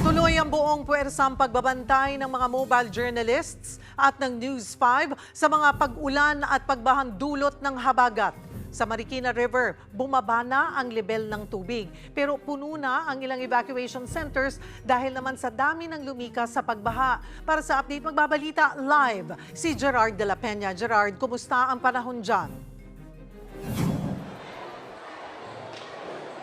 Tuloy ang buong puwersang pagbabantay ng mga mobile journalists at ng News 5 sa mga pag-ulan at pagbahang dulot ng habagat. Sa Marikina River, bumaba na ang level ng tubig pero puno na ang ilang evacuation centers dahil naman sa dami ng lumikas sa pagbaha. Para sa update, magbabalita live si Gerard de la Peña. Gerard, kumusta ang panahon dyan?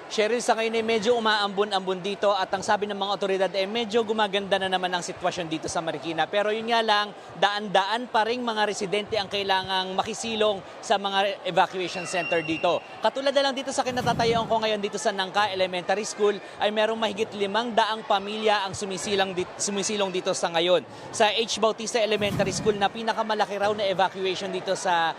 Cheryl, sa ngayon ay medyo umaambon-ambon dito at ang sabi ng mga otoridad ay medyo gumaganda na naman ang sitwasyon dito sa Marikina. Pero yun nga lang, daan-daan pa ring mga residente ang kailangang makisilong sa mga evacuation center dito. Katulad na lang dito sa kinatatayuan ko ngayon dito sa Nangka Elementary School ay merong mahigit 500 pamilya ang sumisilong dito sa ngayon. Sa H. Bautista Elementary School na pinakamalaki raw na evacuation dito sa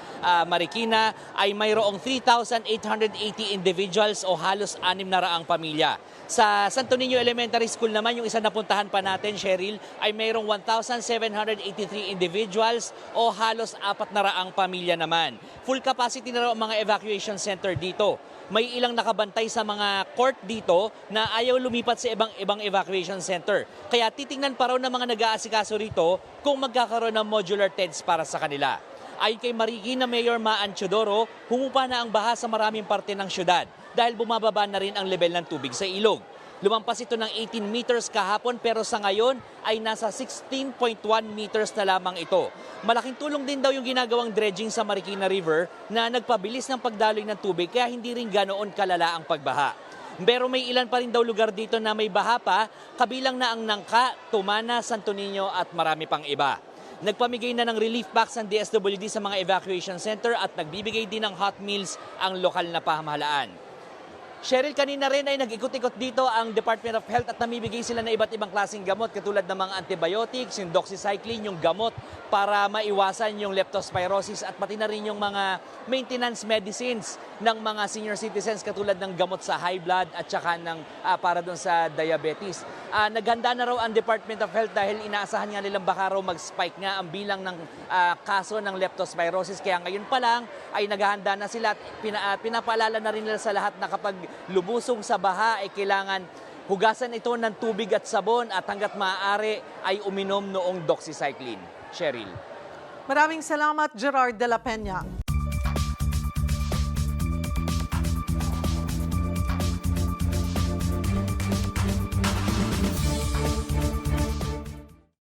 Marikina ay mayroong 3,880 individuals o halos 600 pamilya. Sa Santo Niño Elementary School naman, yung isa na puntahan pa natin, Cheryl, ay mayroong 1,783 individuals o halos 400 pamilya naman. Full capacity na raw ang mga evacuation center dito. May ilang nakabantay sa mga court dito na ayaw lumipat sa ibang evacuation center. Kaya titingnan pa raw ng mga nag-aasikaso rito kung magkakaroon ng modular tents para sa kanila. Ayon kay Marikina Mayor Maan Teodoro, humupa na ang baha sa maraming parte ng syudad dahil bumababa na rin ang level ng tubig sa ilog. Lumampas ito ng 18 meters kahapon pero sa ngayon ay nasa 16.1 meters na lamang ito. Malaking tulong din daw yung ginagawang dredging sa Marikina River na nagpabilis ng pagdaloy ng tubig kaya hindi rin ganoon kalala ang pagbaha. Pero may ilan pa rin daw lugar dito na may baha pa, kabilang na ang Nangka, Tumana, Santo Niño at marami pang iba. Nagpamigay na ng relief packs ang DSWD sa mga evacuation center at nagbibigay din ng hot meals ang lokal na pamahalaan. Cheryl, kanina rin ay nag-ikot-ikot dito ang Department of Health at namibigay sila ng iba't ibang klaseng gamot katulad ng mga antibiotics, yung doxycycline, yung gamot para maiwasan yung leptospirosis at pati na rin yung mga maintenance medicines ng mga senior citizens katulad ng gamot sa high blood at saka ng para doon sa diabetes. Naghanda na raw ang Department of Health dahil inaasahan nga nilang baka raw mag-spike nga ang bilang ng kaso ng leptospirosis. Kaya ngayon pa lang ay naghahanda na sila at pinapaalala na rin nila sa lahat na kapag lumusong sa baha ay kailangan hugasan ito ng tubig at sabon at hanggat maaari ay uminom noong doxycycline. Cheryl. Maraming salamat, Gerard de la Peña.